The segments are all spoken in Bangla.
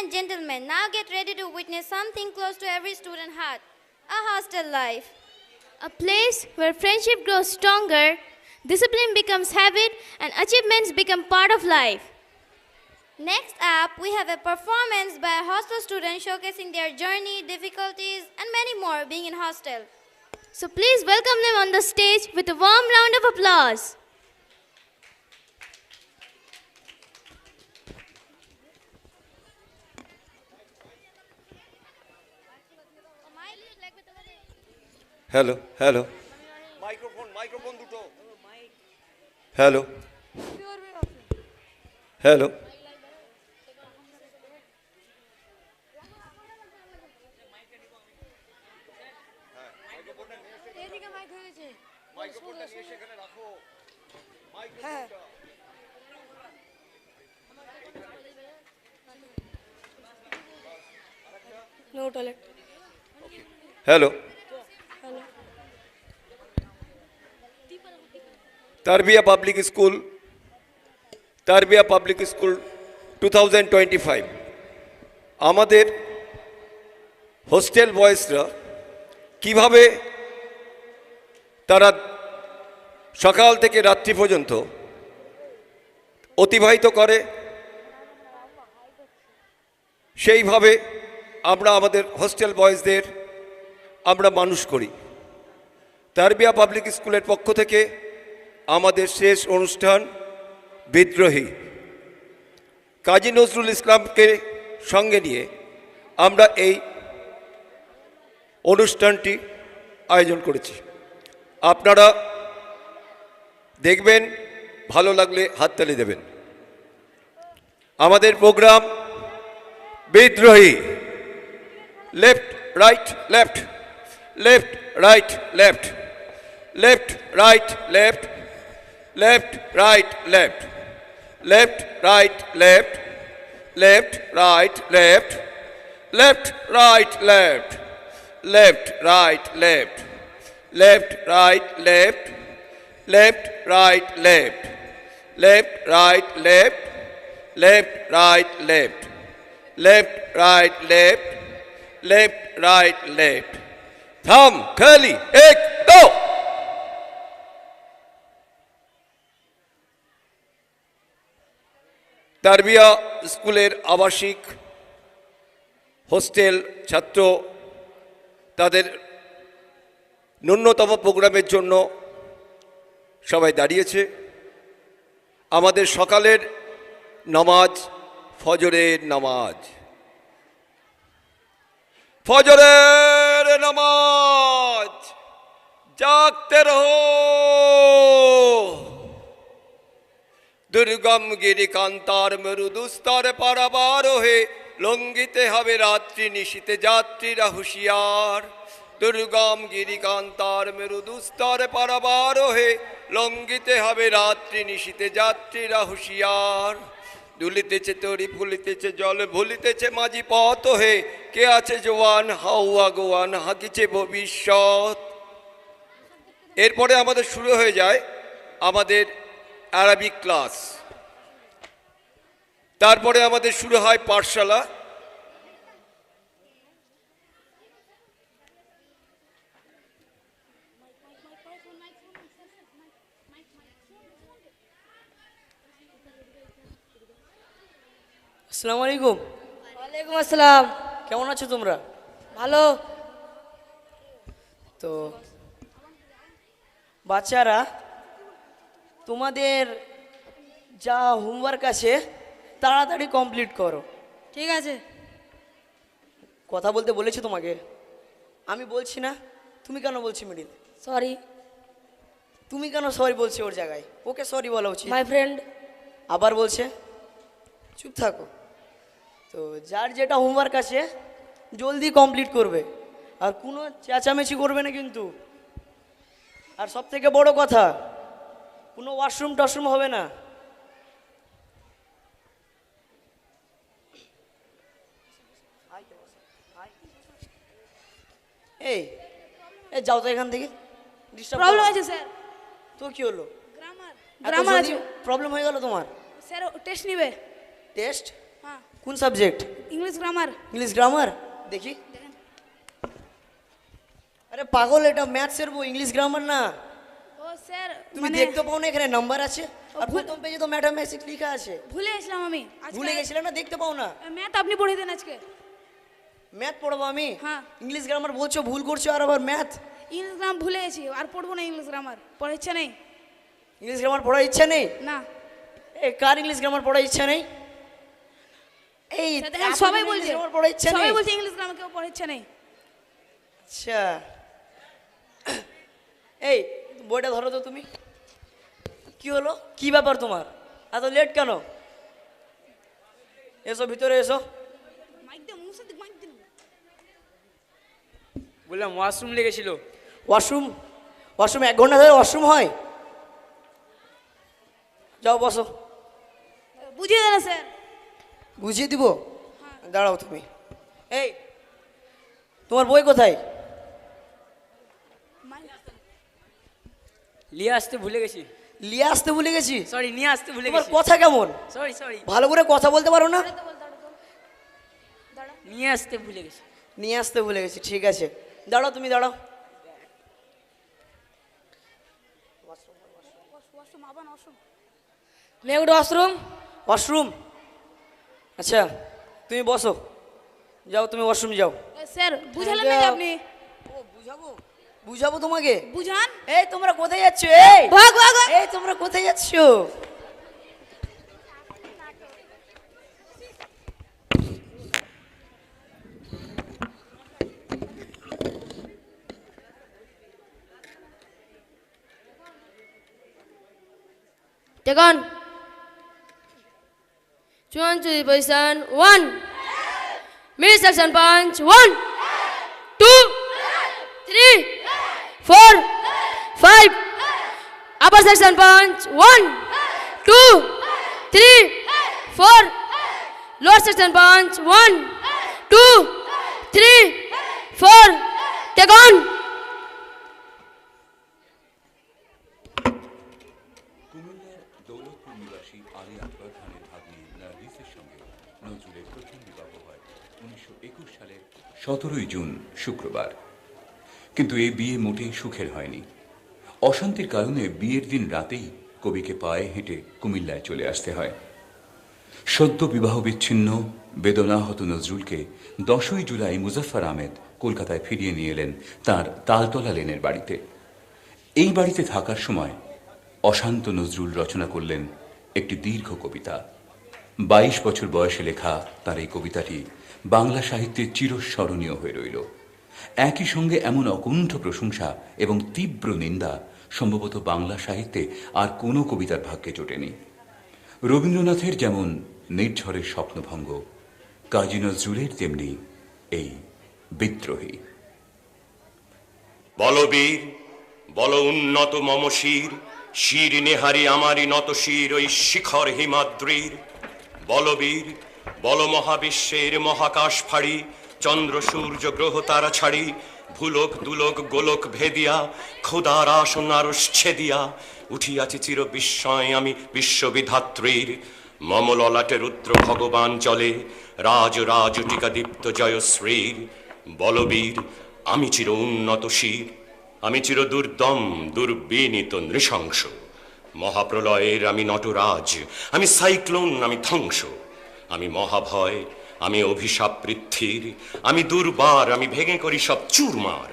and gentlemen, now get ready to witness something close to every student heart, a hostel life. A place where friendship grows stronger, discipline becomes habit, and achievements become part of life. Next up, we have a performance by a hostel student showcasing their journey, difficulties, and many more being in hostel. So please welcome them on the stage with a warm round of applause. Hello, hello. Microphone দুটো. Hello. Hello. No toilet. Hello. Tarbia Public School 2025 আমাদের হোস্টেল বয়েজরা কিভাবে তারা সকাল থেকে রাত্রি পর্যন্ত অতিবাহিত করে সেইভাবে আমরা আমাদের হোস্টেল বয়েজদের আমরা মানুষ করি। তারবিয়া পাবলিক স্কুলের পক্ষ থেকে আমাদের শেষ অনুষ্ঠান বিদ্রোহী কাজী নজরুল ইসলামকে সঙ্গে নিয়ে আমরা এই অনুষ্ঠানটি আয়োজন করেছি। আপনারা দেখবেন, ভালো লাগলে হাততালি দেবেন। আমাদের প্রোগ্রাম বিদ্রোহী, left right left, left right left, left right left, left right left, left right left, left right left, left right left, left right left, left right left, left right left, left right left, left right left, left right left, left right left. Thumb curly ek do. Tarbiya স্কুলের আবাসিক হোস্টেল ছাত্র তাদের ন্যূনতম প্রোগ্রামের জন্য সবাই দাঁড়িয়েছে। আমাদের সকালের নামাজ ফজরের নামাজ, ফজরের নামাজ, জাগতে রহো। দুর্গম গিরি কান্তার মেরুদুস্তর পারাবার হে, লঙ্ঘিতে হবে রাত্রি নিশীতে যাত্রীরা হুঁশিয়ার। দুর্গম গিরি কান্তার মেরুদুস্তর পারাবার হে, লঙ্ঘিতে হবে রাত্রি নিশীতে যাত্রীরা হুঁশিয়ার। দুলিতেছে তরি ফুলিতেছে জল ভুলিতেছে মাঝি পথ হে, কে আছে জোয়ান হাউয়া গোয়ান হাঁকিছে ভবিষ্যৎ। এরপরে আমাদের শুরু হয়ে যায় আমাদের আরবিক ক্লাস, তারপরে আমাদের শুরু হয় পাঠশালা। আসসালামু আলাইকুম। ওয়ালাইকুম আসসালাম। কেমন আছো তোমরা? ভালো। তো বাচ্চারা, তোমাদের যা হোমওয়ার্ক আছে তাড়াতাড়ি কমপ্লিট করো, ঠিক আছে? কথা বলতে বলেছি তোমাকে, আমি বলছি না, তুমি কেন বলছি মিডিল? সরি। তুমি কেন সরি বলছি ওর জায়গায়? ওকে সরি বলা উচিত। মাই ফ্রেন্ড আবার বলছে, চুপ থাকো। তো যার যেটা হোমওয়ার্ক আছে জলদি কমপ্লিট করবে, আর কোনো চেঁচামেচি করবে না কিন্তু। আর সব থেকে বড় কথা, কোনো ওয়াশরুম টশরুম হবে না। এই যাও তো এখান থেকে, প্রবলেম আছে স্যার। তো কি হলো? গ্রামার আছে। প্রবলেম হয়ে গেল তোমার? স্যার টেস্ট নিবে। টেস্ট? হ্যাঁ। কোন subject? English grammar. English grammar দেখি। আরে পাগল, এটা ম্যাথসের বই, ইংলিশ গ্রামার না। ও স্যার তুমি মানে দেখতে পাও না এখানে নাম্বার আছে? আর প্রথম পেজে তো ম্যাথমেটিক্স লেখা আছে। ভুলে গেছিলাম আমি আজকে। ভুলে গেছিলে না? দেখতে পাও না? ম্যাথ আপনি পড়িয়ে দেন আজকে। ম্যাথ পড়বো আমি? হ্যাঁ। ইংলিশ গ্রামার বলছো, ভুল করছো, আর আবার ম্যাথ? ইংলিশ গ্রামার ভুলে গেছি, আর পড়বো না ইংলিশ গ্রামার, পড়ার ইচ্ছা নেই। ইংলিশ গ্রামার পড়ার ইচ্ছা নেই? না এ কার ইংলিশ গ্রামার পড়ার ইচ্ছা নেই? এই স্যার, দেখেন সবাই বলছে, গ্রামার পড়ার ইচ্ছা নেই? সবাই বলছে ইংলিশ গ্রামার কেউ পড়ার ইচ্ছা নেই। আচ্ছা, এই বইটা ধরো তো তুমি। কি হলো, কি ব্যাপার তোমার, এত লেট কেন? এসো ভিতরে এসো। মাইক দে, মুছে দে, মাইক দে। বললাম ওয়াশরুম লেগেছিল। ওয়াশরুম? ওয়াশরুম 1 ঘন্টা ধরে ওয়াশরুম হয়? যাও বসো। বুঝিয়ে দেন স্যার। বুঝিয়ে দিব, দাঁড়াও তুমি। এই তোমার বই কোথায়? নিয়ে আসতে ভুলে গেছি। নিয়ে আসতে ভুলে গেছি? সরি, নিয়ে আসতে ভুলে তোমার গেছি। কথা কেমন? সরি সরি, ভালো করে কথা বলতে পারো না? নিয়ে আসতে ভুলে গেছি। নিয়ে আসতে ভুলে গেছি, ঠিক আছে, দাঁড়াও তুমি, দাঁড়াও। Next washroom. ওয়াশরুম? আচ্ছা তুমি বসো, যাও তুমি ওয়াশরুম যাও। স্যার বুঝালেন না আপনি? ও বুঝাবো, বুঝাবো তোমাকে? বুঝান। এই তোমরা কোথায় যাচ্ছ? এই ভাগ ভাগ। এই তোমরা কোথায় যাচ্ছ? Take on. Chuan to the position. 1. Mid section punch. 1, 2, 3, 4, 5. Upper section punch. 1, 2, 3, 4. Lower section punch. 1, 2, 3, 4. Take on. কুমিল্লার দৌলতপুর নিবাসী আলী আকবর খানের ভাগ্নি নার্গিসের সঙ্গে নজরুলের প্রথম বিবাহ হয় 1921 সালের 17 জুন শুক্রবার। কিন্তু এই বিয়ে মোটেই সুখের হয়নি। অশান্তির কারণে বিয়ের দিন রাতেই কবিকে পায়ে হেঁটে কুমিল্লায় চলে আসতে হয়। সদ্য বিবাহ বিচ্ছিন্ন বেদনাহত নজরুলকে 10ই জুলাই মুজাফফর আহমেদ কলকাতায় ফিরিয়ে নিয়ে এলেন তাঁর তালতলা লেনের বাড়িতে। এই বাড়িতে থাকার সময় অশান্ত নজরুল রচনা করলেন একটি দীর্ঘ কবিতা। 22 বছর বয়সে লেখা তার এই কবিতাটি বাংলা সাহিত্যে চিরস্মরণীয় হয়ে রইল। একই সঙ্গে এমন অকুণ্ঠ প্রশংসা এবং তীব্র নিন্দা সম্ভবত বাংলা সাহিত্যে আর কোনো কবিতার ভাগ্যে জোটেনি। রবীন্দ্রনাথের যেমন নির্ঝরের স্বপ্নভঙ্গ, কাজী নজরুলের তেমনি এই বিদ্রোহী। বলবীর বল উন্নত মম শির, শির নেহারি আমারি নত শির ওই শিখর হিমাদ্রির। বলবীর বল মহাবিশ্বের মহাকাশ ফাড়ি, চন্দ্র সূর্য গ্রহ তারা ছাড়ি, ভুলক দুলক গোলক ভেদিয়া, খোদার আসন আরশ ছেদিয়া, উঠিয়াছি চির বিস্ময় আমি বিশ্ববিধাত্রীর। মম ললাটে রুদ্র ভগবান চলে, রাজ রাজ টিকা দীপ্ত জয়শ্রীর। বলবীর আমি চির উন্নত শির, আমি চির দুর্দম দুর্বিনীত নৃশংস। মহাপ্রলয়ের আমি নটরাজ, আমি সাইক্লোন, আমি ধ্বংস। আমি মহাভয়, আমি অভিশাপ পৃথ্বীর, আমি দুর্বার, আমি ভেঙে করি সব চুরমার।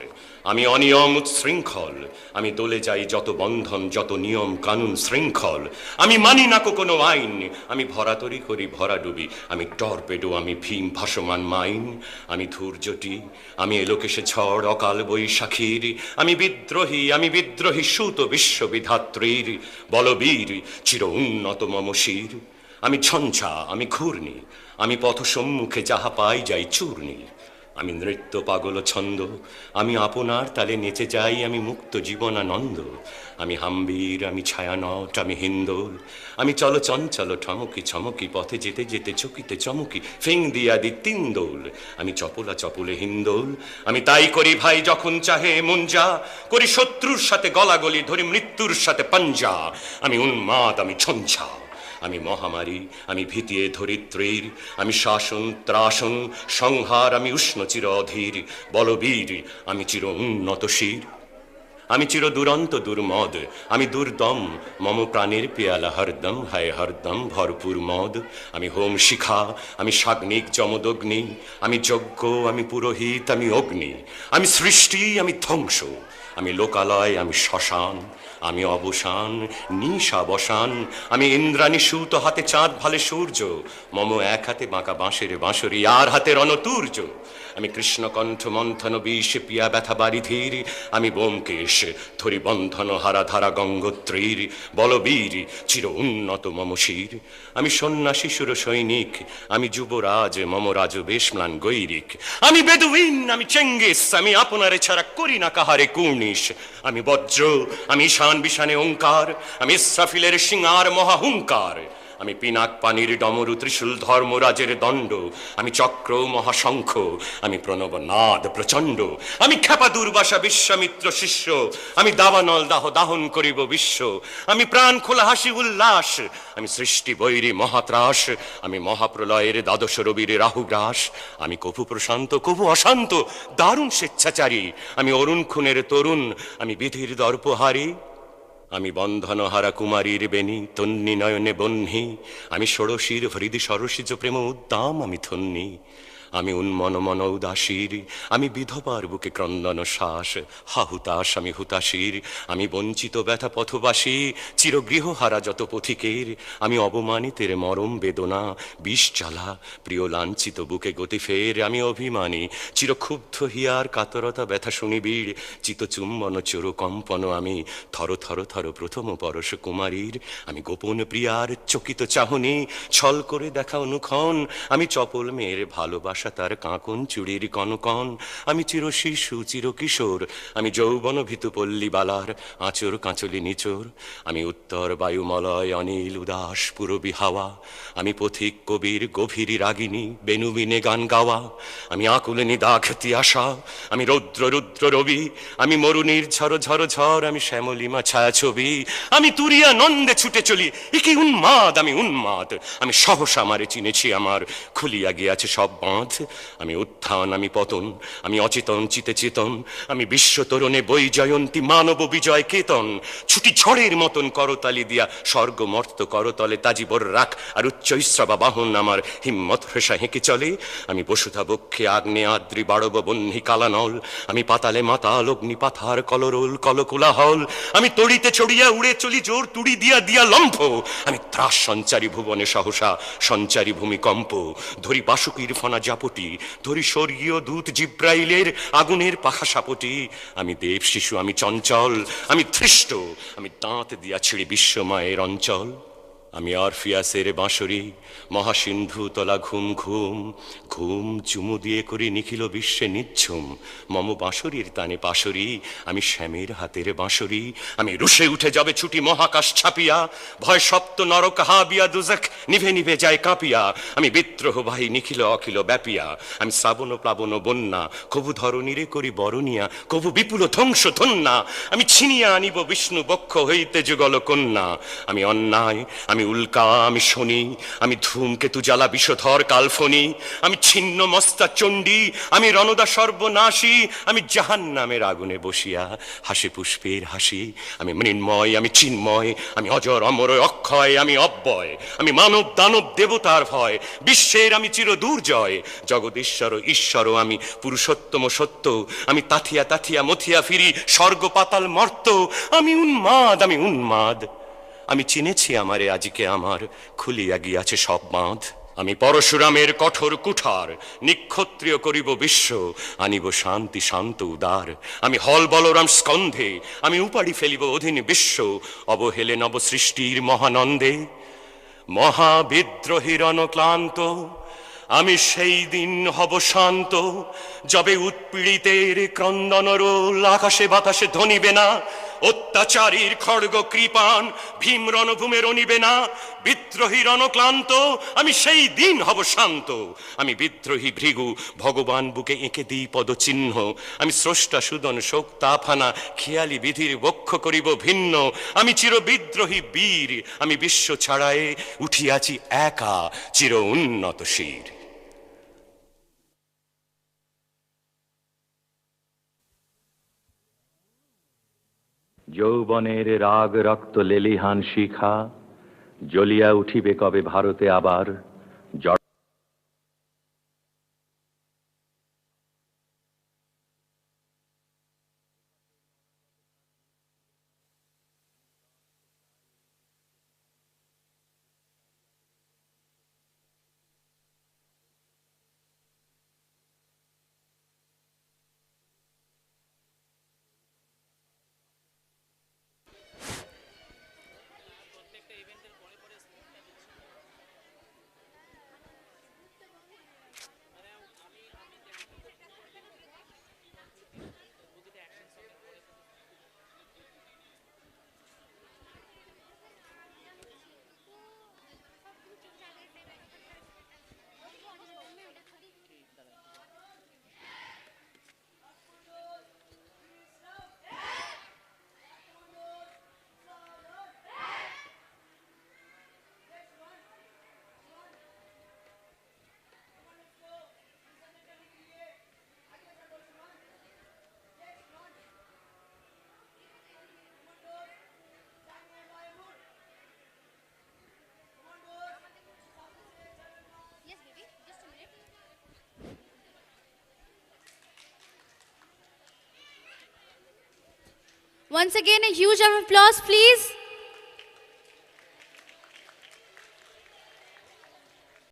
আমি অনিয়ম উচ্ছৃঙ্খল, আমি দলে যাই যত বন্ধন যত নিয়ম কানুন শৃঙ্খল। আমি মানি না কোনো আইন, আমি ভরাতরি করি ভরা ডুবি, আমি টর্পেডো, আমি ভীম ভাসমান মাইন। আমি ধূর্যটি, আমি এলোকেশে ঝড় অকাল বৈশাখীর। আমি বিদ্রোহী সুত বিশ্ববিধাত্রীর। বলবীর চির উন্নত মম শির, আমি ঝঞ্ঝা, আমি ঘূর্ণি, আমি পথ সম্মুখে যাহা পাই যাই চূর্ণি। আমি নৃত্য পাগল ছন্দ, আমি আপনার তালে নেচে যাই, আমি মুক্ত জীবনানন্দ। আমি হাম্বীর, আমি ছায়ানট, আমি হিন্দোল, আমি চল চঞ্চল ঠমকি ছমকি, পথে যেতে যেতে চকিতে চমকি, ফিং দিয়া দি তিন দোল। আমি চপলা চপলে হিন্দোল, আমি তাই করি ভাই যখন চাহে মন যা, করি শত্রুর সাথে গলাগলি, ধরি মৃত্যুর সাথে পাঞ্জা। আমি উন্মাদ, আমি ছঞ্ছা, আমি মহামারী, আমি ভীতিয়ে ধরিত্রীর, আমি শাসন ত্রাসন সংহার, আমি উষ্ণ চির অধীর, বলবীর, আমি চির উন্নত শির, আমি চির দুরন্ত দুর্মদ, আমি দুর্দম, মম প্রাণের পেয়ালা হরদম, হায় হরদম ভরপুর মদ, আমি হোম শিখা, আমি সাগ্নিক যমদগ্নি, আমি যজ্ঞ, আমি পুরোহিত, আমি অগ্নি, আমি সৃষ্টি, আমি ধ্বংস, আমি লোকালয়, আমি শ্মশান, আমি অবসান নিশাবসান, আমি ইন্দ্রাণী সুত, হাতে চাঁদ ভালে সূর্য, মম এক হাতে বাঁকা বাঁশের বাঁশরি, আর হাতে রণতুর্য, আমি কৃষ্ণকণ্ঠ মন্থন বিষ পিয়া ব্যথা বারিধির, আমি ব্যোমকেশ ধরি বন্ধন হারা ধারা গঙ্গোত্রীর, বলবীর চির উন্নত মম শির, আমি সন্ন্যাসী সুর সৈনিক, আমি যুবরাজ মম রাজবেশ ম্লান গৈরিক, আমি বেদুইন, আমি চেঙ্গিস, আমি আপনারে ছাড়া করি না কাহারে কুর্নিশ, আমি বজ্র, আমি ঈশান বিশানে ওঙ্কার, আমি ইসরাফিলের সিংহার মহাহুঙ্কার, আমি পিনাক পানির ডমরু ত্রিশূল ধর্মরাজের দণ্ড, আমি চক্র মহাশঙ্খ, আমি প্রণব নাদ প্রচণ্ড, আমি খ্যাপা দুর্বাসা বিশ্বামিত্র শিষ্য, আমি দাবানল দাহ দাহন করিব বিশ্ব, আমি প্রাণ খোলা হাসি উল্লাস, আমি সৃষ্টি বৈরী মহাত্রাস, আমি মহাপ্রলয়ের দ্বাদশ রবির রাহুগ্রাস, আমি কভু প্রশান্ত কভু অশান্ত দারুণ স্বেচ্ছাচারী, আমি অরুণ খুনের তরুণ, আমি বিধির দর্পহারী, আমি বন্ধনহারা কুমারীর বেণী তন্নি নয়নে বহ্নি, আমি ষোড়শীর হৃদি সরসিজ প্রেম উদ্দাম আমি ধন্যী, আমি উন্মন মন উদাসীর, আমি বিধবার বুকে ক্রন্দন শ্বাস, হা হুতাশ আমি হুতাশীর, আমি বঞ্চিত ব্যথা পথবাসী, চিরগৃহহারা যত পথিকের, আমি অবমানিতের মরম বেদনা, বিষ জ্বালা প্রিয় লাঞ্ছিত বুকে গতি ফের, আমি অভিমানী চিরক্ষুব্ধ হিয়ার কাতরতা ব্যথা শুনিবিড়, চিতচুম্বন চোর কম্পন, আমি থর থর থর প্রথম পরশ কুমারীর, আমি গোপন প্রিয়ার চকিত চাহনি, ছল করে দেখা অনুক্ষণ, আমি চপল মেয়ের ভালোবাসা তার কাঁকন চুড়ির কনকন, আমি চির শিশু চির কিশোর, আমি যৌবন ভীতু পল্লী বালার আঁচর কাঁচলি নিচোর, আমি উত্তর বায়ুমলয় অনিল উদাস পুরবী হাওয়া, আমি পথিক কবির গভীর রাগিনী বেনুবিনে গান গাওয়া, আমি আকুলিনী দাঘতি আশা, আমি রৌদ্র রুদ্র রবি, আমি মরুনির ঝড় ঝড় ঝড়, আমি শ্যামলিমা ছায়াছবি, আমি তুরিয়া নন্দে ছুটে চলি, একি উন্মাদ আমি উন্মাদ, আমি সহসা আমারে চিনেছি আমার খুলিয়া গিয়াছে সব বাঁধ, আমি উত্থান আমি পতন, আমি অচেতন চিতে চেতন, আমি বিশ্ব তরণে বই জয়ন্তী মানব বিজয় কেতন, ছুটি ঝড়ের মতন করতালি দিয়া স্বর্গ মর্ত করতলে তাজিবর রাখ আর উচ্চৈশ্রবা বাহন আমার হিম্মত হ্রেষা হেঁকে চলে, আমি বসুধা বক্ষে আগ্নে আদ্রি বাড়ব বহ্নি কালানল, আমি পাতালে মাতাল অগ্নি পাথার কলরোল কলকোলাহল, আমি তড়িতে চড়িয়া উড়ে চলি জোর তুড়ি দিয়া দিয়া লম্ফ, আমি ত্রাস সঞ্চারী ভুবনে সহসা সঞ্চারী ভূমিকম্প, ধরি বাসুকীর ফনা জাপটি, ধরি স্বর্গীয় দূত জিব্রাইলের আগুনের পাখা সাপটি, আমি দেব শিশু আমি চঞ্চল, আমি ধৃষ্ট, আমি দাঁত দিয়া ছিঁড়ি বিশ্বময়ের অঞ্চল, আমি অরফিয়াসের বাঁশরি মহাসিন্ধু তলা ঘুম ঘুম, ঘুম চুমু দিয়ে করি নিখিল বিশ্বে নিঝুম, মম বাঁশরির তানে পাশরি, আমি শ্যামের হাতের বাঁশরি, আমি রুশে উঠে যাবে ছুটি মহাকাশ ছাপিয়া, ভয় সপ্ত নরক হাবিয়া দুজখ নিভে নিভে যায় কাঁপিয়া, আমি বিদ্রোহবাহী নিখিল অখিল ব্যাপিয়া, আমি শ্রাবণ প্লাবন বন্যা, কভু ধরণীরে করি বরণিয়া, কভু বিপুল ধ্বংস ধন্যা, আমি ছিনিয়া আনিব বিষ্ণু বক্ষ হইতে যুগল কন্যা, আমি অন্যায় আমি উল্কা আমি শনি, আমি ধূমকেতু জ্বালা বিষধর কালফনি, আমি ছিন্ন মস্তা চণ্ডী, আমি রণদা সর্বনাশী, আমি জাহান্নামের আগুনে বসিয়া হাসি পুষ্পের হাসি, আমি মৃন্ময় আমি চিন্ময়, আমি অজর অমর অক্ষয়, আমি অব্যয়, আমি মানব দানব দেবতার ভয়, বিশ্বের আমি চির দুর্জয়, জগদীশ্বর ঈশ্বর আমি পুরুষোত্তম সত্য, আমি তাথিয়া তাথিয়া মথিয়া ফিরি স্বর্গ পাতাল মর্ত, আমি উন্মাদ আমি উন্মাদ, আমি চিনেছি আমারে আজিকে আমার খুলিয়া গিয়াছে সব বাঁধ, আমি পরশুরামের কঠোর কুঠার নিক্ষত্রিয় করিব বিশ্ব, আনিব শান্তি শান্ত উদার, আমি হল বলরাম স্কন্ধে, আমি উপাড়ি ফেলিব অধীন বিশ্ব, অবহেলে নব সৃষ্টির মহানন্দে, মহাবিদ্রোহীর অনক্লান্ত, আমি সেই দিন হব শান্ত, যবে উৎপীড়িতের ক্রন্দন রোল আকাশে বাতাসে ধ্বনিবে না, অত্যাচারীর খড়গ কৃপান ভীম রণভূমে রণিবে না, বিদ্রোহী রণক্লান্ত আমি সেই দিন হব শান্ত। আমি বিদ্রোহী ভৃগু ভগবান বুকে এঁকে দিই পদচিহ্ন, আমি স্রষ্টা সুদন শোক তাফানা খেয়ালি বিধির বক্ষ করিব ভিন্ন। আমি চির বিদ্রোহী বীর, আমি বিশ্ব ছাড়ায়ে উঠিয়াছি একা চির উন্নত শির। যৌবনের রাগ রক্ত লেলিহান শিখা জ্বলিয়া উঠিবে কবে ভারতে আবার। Once again, a huge round of applause, please.